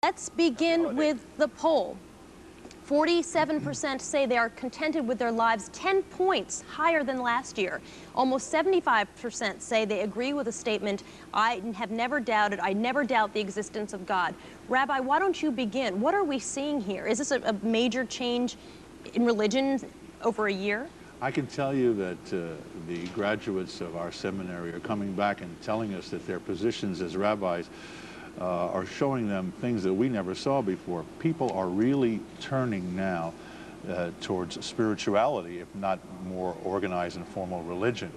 Let's begin with the poll. 47% say they are contented with their lives, 10 points higher than last year. Almost 75% say they agree with the statement, I have never doubted, I never doubt the existence of God. Rabbi, why don't you begin? What are we seeing here? Is this a major change in religion over a year? I can tell you that the graduates of our seminary are coming back and telling us that their positions as rabbis are showing them things that we never saw before. People are really turning now towards spirituality, if not more organized and formal religion.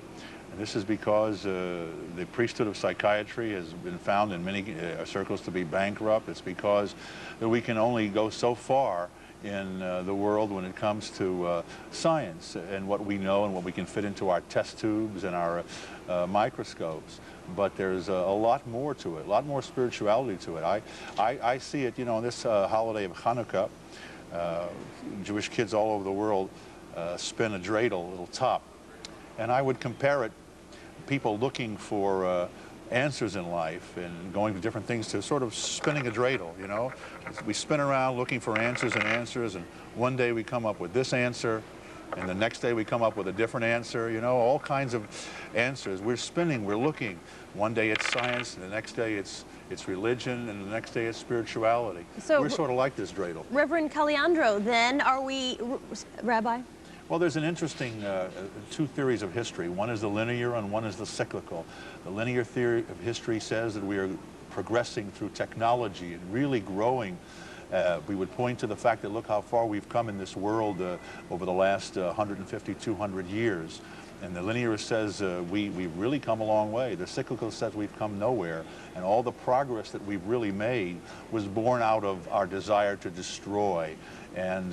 And this is because the priesthood of psychiatry has been found in many circles to be bankrupt. It's because we can only go so far in the world when it comes to science and what we know and what we can fit into our test tubes and our microscopes. But there's a lot more to it, a lot more spirituality to it. I see it, you know, on this holiday of Hanukkah, Jewish kids all over the world spin a dreidel, a little top. And I would compare it, people looking for answers in life and going to different things, to sort of spinning a dreidel, you know. We spin around looking for answers, and one day we come up with this answer, and the next day we come up with a different answer, you know, all kinds of answers. We're spinning, we're looking. One day it's science, and the next day it's religion, and the next day it's spirituality. So we're sort of like this dreidel. Reverend Caliandro, then, are we, Rabbi? Well, there's an interesting two theories of history. One is the linear and one is the cyclical. The linear theory of history says that we are progressing through technology and really growing. We would point to the fact that look how far we've come in this world over the last 150, 200 years. And the linear says we've really come a long way. The cyclical says we've come nowhere. And all the progress that we've really made was born out of our desire to destroy. And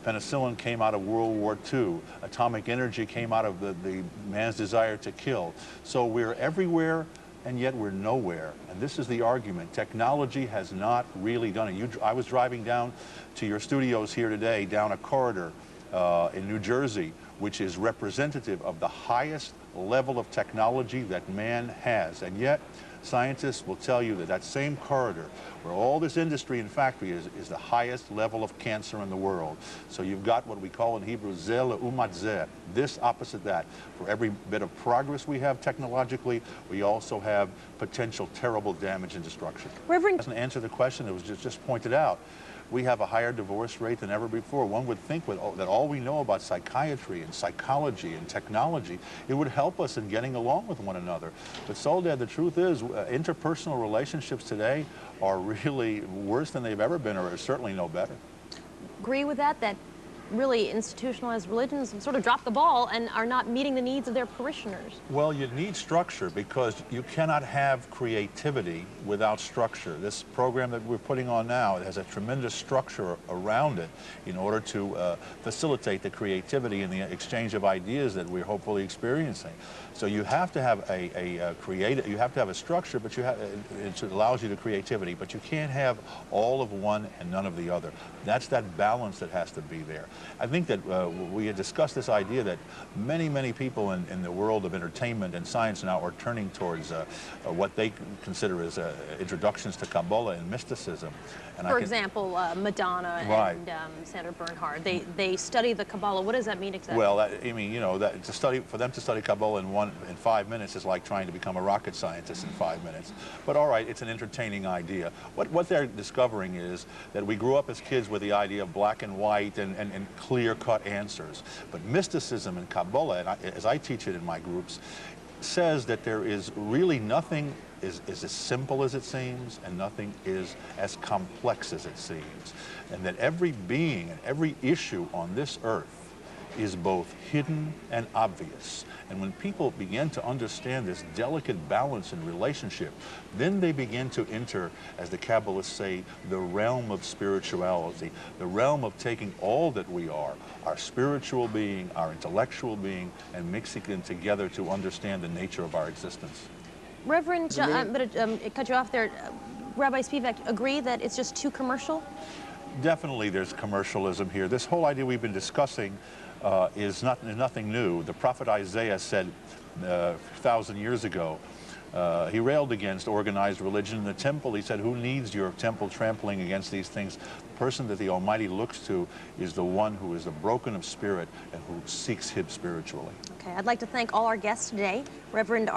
penicillin came out of World War II. Atomic energy came out of the man's desire to kill. So we're everywhere, and yet we're nowhere. And this is the argument. Technology has not really done it. I was driving down to your studios here today, down a corridor in New Jersey, which is representative of the highest level of technology that man has. And yet, scientists will tell you that that same corridor, where all this industry and factory is the highest level of cancer in the world. So you've got what we call in Hebrew, zeh leumat zeh, this opposite that. For every bit of progress we have technologically, we also have potential terrible damage and destruction. Reverend, doesn't answer the question that was just pointed out. We have a higher divorce rate than ever before. One would think that all we know about psychiatry and psychology and technology, it would help us in getting along with one another. But Soledad, the truth is, interpersonal relationships today are really worse than they've ever been, or certainly no better. Agree with that, that really institutionalized religions sort of dropped the ball and are not meeting the needs of their parishioners? Well, you need structure, because you cannot have creativity without structure. This program that we're putting on now, it has a tremendous structure around it in order to facilitate the creativity and the exchange of ideas that we're hopefully experiencing. So you have to have you have to have a structure, but it allows you to creativity, but you can't have all of one and none of the other. That's that balance that has to be there. I think that we had discussed this idea that many people in the world of entertainment and science now are turning towards what they consider as introductions to Kabbalah and mysticism. And for example, Madonna right. and Sandra Bernhard, they study the Kabbalah. What does that mean exactly? Well, I mean, you know, for them to study Kabbalah in 5 minutes is like trying to become a rocket scientist in 5 minutes. But all right, it's an entertaining idea. What they're discovering is that we grew up as kids with the idea of black and white and clear-cut answers. But mysticism and Kabbalah, and as I teach it in my groups, says that there is really nothing is as simple as it seems, and nothing is as complex as it seems. And that every being and every issue on this earth is both hidden and obvious. And when people begin to understand this delicate balance in relationship, then they begin to enter, as the Kabbalists say, the realm of spirituality, the realm of taking all that we are, our spiritual being, our intellectual being, and mixing them together to understand the nature of our existence. Reverend, I'm going to cut you off there. Rabbi Spivak, agree that it's just too commercial? Definitely there's commercialism here. This whole idea we've been discussing is nothing new. The prophet Isaiah said 1,000 years ago He railed against organized religion in the temple. He said, who needs your temple trampling against these things? The person that the Almighty looks to is the one who is broken of spirit and who seeks him spiritually. Okay, I'd like to thank all our guests today. Reverend